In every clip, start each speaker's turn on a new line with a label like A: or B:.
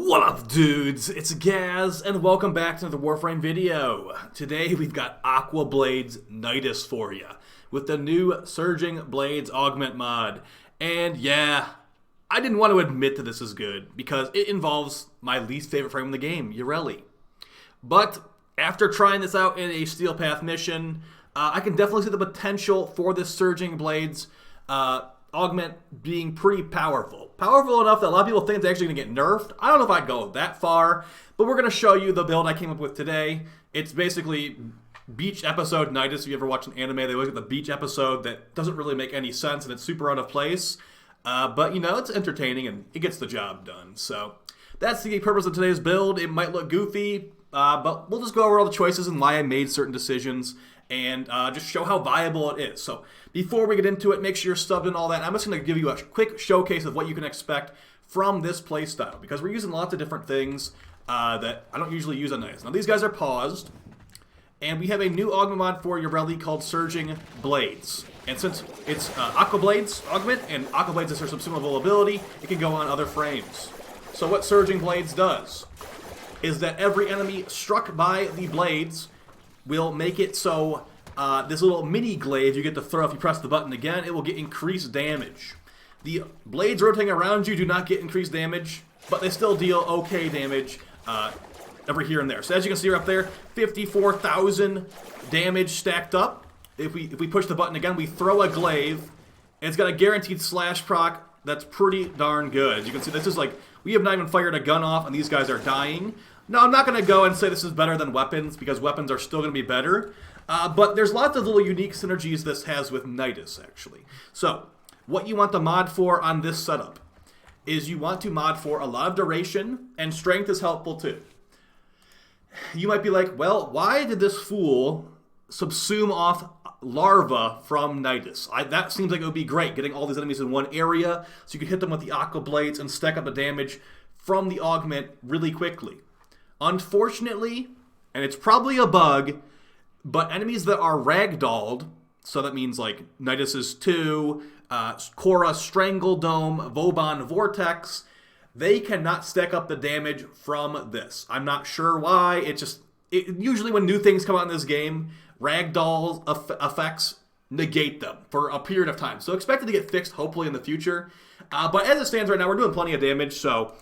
A: What up, dudes? It's Gaz, and welcome back to another Warframe video. Today we've got AQUABLADES Nidus for you, with the new Surging Blades Augment mod. And yeah, I didn't want to admit that this is good, because it involves my least favorite frame in the game, Ureli. But after trying this out in a Steel Path mission, I can definitely see the potential for this Surging Blades augment being pretty powerful. Powerful enough that a lot of people think it's actually going to get nerfed. I don't know if I'd go that far, but we're going to show you the build I came up with today. It's basically beach episode Nidus. If you ever watch an anime, they look at the beach episode that doesn't really make any sense and it's super out of place. But, you know, it's entertaining and it gets the job done. So that's the purpose of today's build. It might look goofy, but we'll just go over all the choices and why I made certain decisions and just show how viable it is. So before we get into it, make sure you're subbed and all that. I'm just going to give you a quick showcase of what you can expect from this playstyle, because we're using lots of different things that I don't usually use on Nidus. Now these guys are paused, and we have a new augment mod for Ureli called Surging Blades. And since it's AQUABLADES augment, and AQUABLADES is some similar ability, it can go on other frames. So what Surging Blades does is that every enemy struck by the blades will make it so this little mini glaive you get to throw if you press the button again, it will get increased damage. The blades rotating around you do not get increased damage, but they still deal okay damage every here and there. So as you can see right up there, 54,000 damage stacked up. If we push the button again, we throw a glaive, and it's got a guaranteed slash proc that's pretty darn good. As you can see, this is like, we have not even fired a gun off, and these guys are dying. No, I'm not going to go and say this is better than weapons, because weapons are still going to be better. But there's lots of little unique synergies this has with Nidus, actually. So, what you want to mod for on this setup is you want to mod for a lot of duration, and strength is helpful too. You might be like, well, why did this fool subsume off larva from Nidus? That seems like it would be great, getting all these enemies in one area, so you can hit them with the AQUABLADES and stack up the damage from the augment really quickly. Unfortunately, and it's probably a bug, but enemies that are ragdolled, so that means like Nidus 2, Korra Strangledome, Vauban Vortex, they cannot stack up the damage from this. I'm not sure why. Usually when new things come out in this game, ragdoll effects negate them for a period of time. So expect it to get fixed hopefully in the future. But as it stands right now, we're doing plenty of damage, so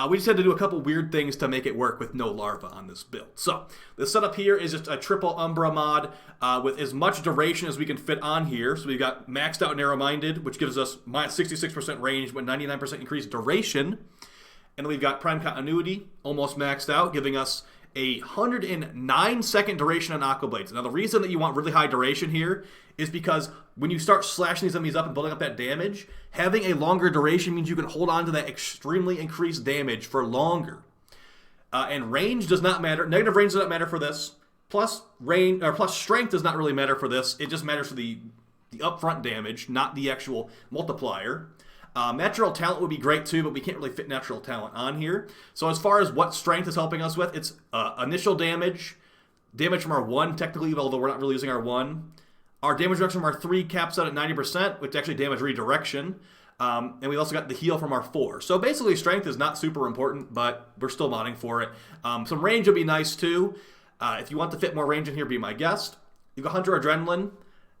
A: we just had to do a couple weird things to make it work with no larva on this build. So the setup here is just a triple Umbra mod with as much duration as we can fit on here. So we've got maxed out narrow-minded, which gives us minus 66% range with 99% increased duration. And then we've got prime continuity, almost maxed out, giving us a 109-second duration on AQUABLADES. Now the reason that you want really high duration here is because when you start slashing these enemies up and building up that damage, having a longer duration means you can hold on to that extremely increased damage for longer. And range does not matter. Negative range does not matter for this. Plus strength does not really matter for this. It just matters for the upfront damage, not the actual multiplier. Natural talent would be great too, but we can't really fit natural talent on here. So as far as what strength is helping us with, it's initial damage, damage from our 1 technically, although we're not really using our 1. Our damage reduction from our 3 caps out at 90%, which actually damage redirection. And we also got the heal from our 4. So basically strength is not super important, but we're still modding for it. Some range would be nice too. If you want to fit more range in here, be my guest. You got Hunter Adrenaline.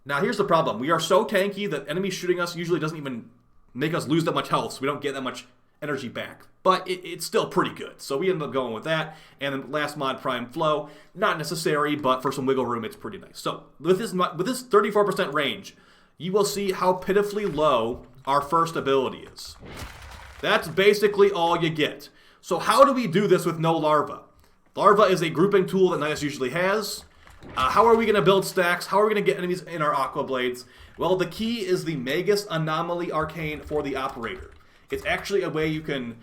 A: Now here's the problem. We are so tanky that enemies shooting us usually doesn't even make us lose that much health, so we don't get that much energy back. But it's still pretty good, so we ended up going with that. And then last mod, Prime Flow, not necessary, but for some wiggle room, it's pretty nice. So with this 34% range, you will see how pitifully low our first ability is. That's basically all you get. So how do we do this with no larva? Larva is a grouping tool that Nidus usually has. How are we going to build stacks? How are we going to get enemies in our AQUABLADES? Well, the key is the Magus Anomaly Arcane for the Operator. It's actually a way you can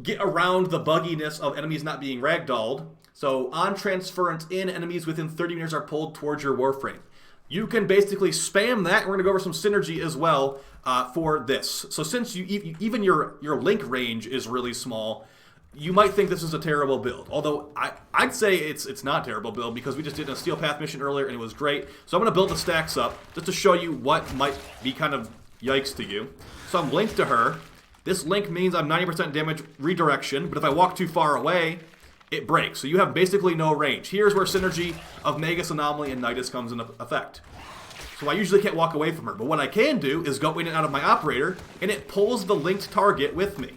A: get around the bugginess of enemies not being ragdolled. So on transference in, enemies within 30 meters are pulled towards your Warframe. You can basically spam that. We're going to go over some synergy as well for this. So since even your link range is really small, you might think this is a terrible build. Although I'd say it's not a terrible build, because we just did a Steel Path mission earlier and it was great. So I'm going to build the stacks up just to show you what might be kind of yikes to you. So I'm linked to her. This link means I'm 90% damage redirection, but if I walk too far away, it breaks. So you have basically no range. Here's where synergy of Magus Anomaly and Nidus comes into effect. So I usually can't walk away from her, but what I can do is go in and out of my operator, and it pulls the linked target with me.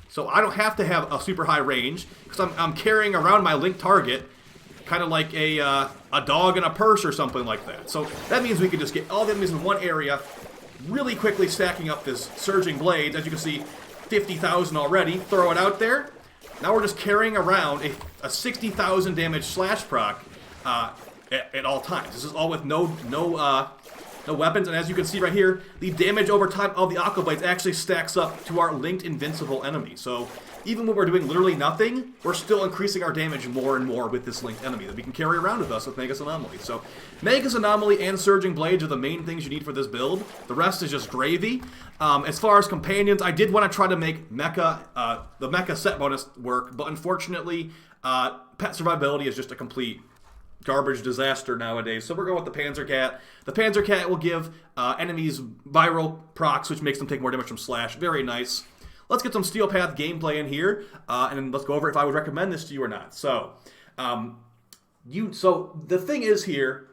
A: So I don't have to have a super high range, because I'm carrying around my linked target, kind of like a dog in a purse or something like that. So that means we can just get all the enemies in one area, really quickly stacking up this Surging Blades. As you can see, 50,000 already. Throw it out there. Now we're just carrying around a 60,000 damage slash proc at all times. This is all with no weapons, and as you can see right here, the damage over time of the AQUABLADES actually stacks up to our linked invincible enemy. So even when we're doing literally nothing, we're still increasing our damage more and more with this linked enemy that we can carry around with us with Magus Anomaly. So Magus Anomaly and Surging Blades are the main things you need for this build. The rest is just gravy. As far as companions, I did want to try to make Mecha, the Mecha set bonus work, but unfortunately, pet survivability is just a complete garbage disaster nowadays. So we're going with the Panzer Cat. The Panzer Cat will give enemies viral procs, which makes them take more damage from slash. Very nice. Let's get some Steel Path gameplay in here, and then let's go over if I would recommend this to you or not. So, so the thing is here,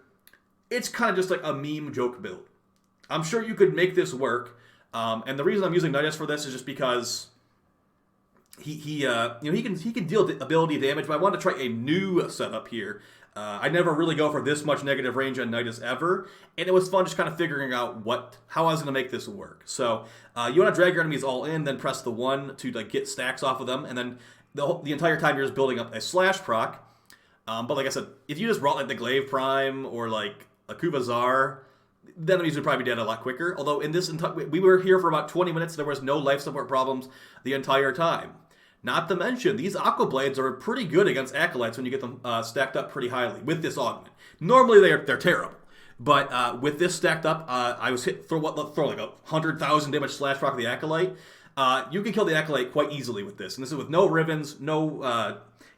A: it's kind of just like a meme joke build. I'm sure you could make this work, and the reason I'm using Nidus for this is just because he can deal ability damage, but I want to try a new setup here. I never really go for this much negative range on Nidus ever, and it was fun just kind of figuring out how I was going to make this work. So you want to drag your enemies all in, then press the 1 to like get stacks off of them, and then the entire time you're just building up a slash proc. But like I said, if you just brought like the Glaive Prime or like a Kubazar, the enemies would probably be dead a lot quicker. Although in this we were here for about 20 minutes, there was no life support problems the entire time. Not to mention, these AQUABLADES are pretty good against Acolytes when you get them stacked up pretty highly with this augment. Normally they're terrible, but with this stacked up, I was throw like 100,000 damage slash proc of the Acolyte. You can kill the Acolyte quite easily with this, and this is with no Rivens,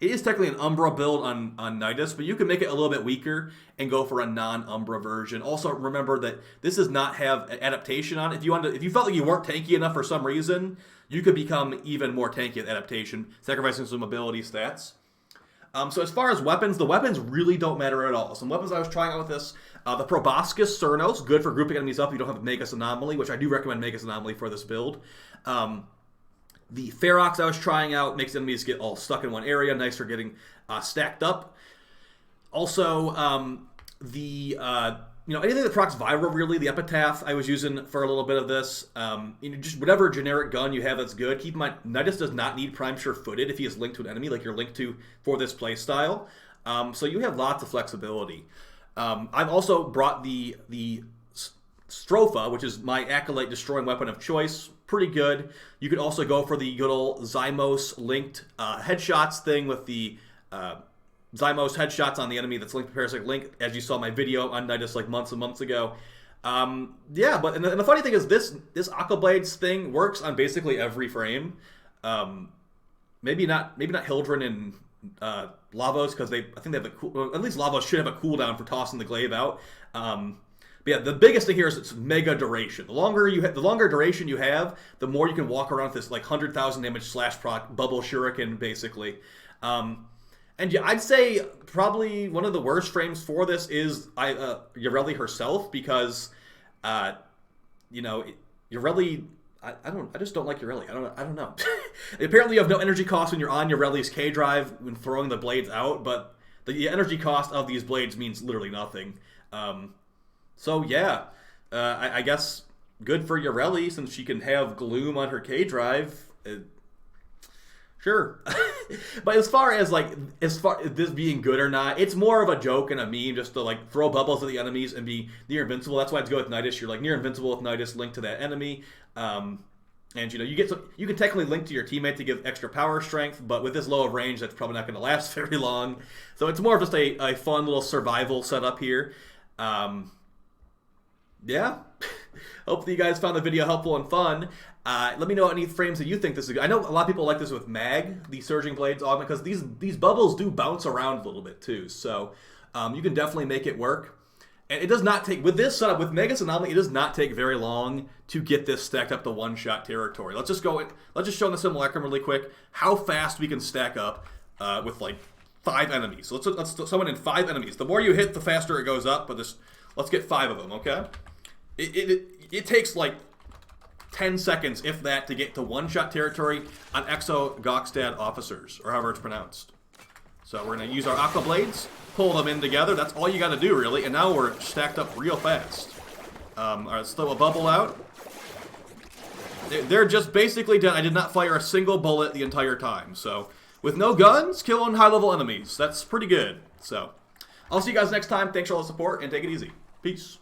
A: it is technically an Umbra build on Nidus, but you can make it a little bit weaker and go for a non-Umbra version. Also, remember that this does not have an adaptation on it. If you felt like you weren't tanky enough for some reason, you could become even more tanky at adaptation, sacrificing some ability stats. So as far as weapons, the weapons really don't matter at all. Some weapons I was trying out with this, the Proboscis Cernos, good for grouping enemies up. You don't have Magus Anomaly, which I do recommend Magus Anomaly for this build. The Ferox I was trying out makes enemies get all stuck in one area, nice for getting stacked up. Also, anything that procs viral, really, the Epitaph I was using for a little bit of this. Just whatever generic gun you have that's good. Keep in mind, Nidus does not need Prime Sure-Footed if he is linked to an enemy like you're linked to for this playstyle. So you have lots of flexibility. I've also brought the Stropha, which is my Acolyte destroying weapon of choice. Pretty good. You could also go for the good old Zymos linked headshots thing with the Zymos headshots on the enemy that's linked to Parasitic Link, as you saw my video on Nidus like months and months ago. Yeah, but and the funny thing is this AQUABLADES thing works on basically every frame. Maybe not Hildren and Lavos, because I think they have at least Lavos should have a cooldown for tossing the glaive out. But yeah, the biggest thing here is it's mega duration. The longer duration you have, the more you can walk around with this like 100,000 damage slash proc bubble shuriken basically. And yeah, I'd say probably one of the worst frames for this is Yareli herself, because Yareli, I just don't like Yareli. I don't know. Apparently you have no energy cost when you're on Yareli's K drive when throwing the blades out, but the energy cost of these blades means literally nothing. So yeah, I guess good for Yareli since she can have Gloom on her K drive. Sure. But as far as this being good or not, it's more of a joke and a meme just to like throw bubbles at the enemies and be near invincible. That's why I'd go with Nidus. You're like near invincible with Nidus linked to that enemy. And you can technically link to your teammate to give extra power strength, but with this low of range, that's probably not going to last very long. So it's more of just a fun little survival setup here. Yeah. Hopefully you guys found the video helpful and fun. Let me know any frames that you think this is good. I know a lot of people like this with Mag, the Surging Blades augment, because these bubbles do bounce around a little bit too. So you can definitely make it work. And it does not take, with this setup, with Megas Anomaly, it does not take very long to get this stacked up to one-shot territory. Let's just go, let's just show in the simulacrum really quick how fast we can stack up with like 5 enemies. So let's summon in 5 enemies. The more you hit, the faster it goes up, but let's get 5 of them, okay? It takes like 10 seconds, if that, to get to one-shot territory on Exo Gokstad officers, or however it's pronounced. So we're going to use our Aqua Blades, pull them in together. That's all you got to do, really. And now we're stacked up real fast. All right, let's throw a bubble out. They're just basically done. I did not fire a single bullet the entire time. So with no guns, killing high-level enemies. That's pretty good. So I'll see you guys next time. Thanks for all the support, and take it easy. Peace.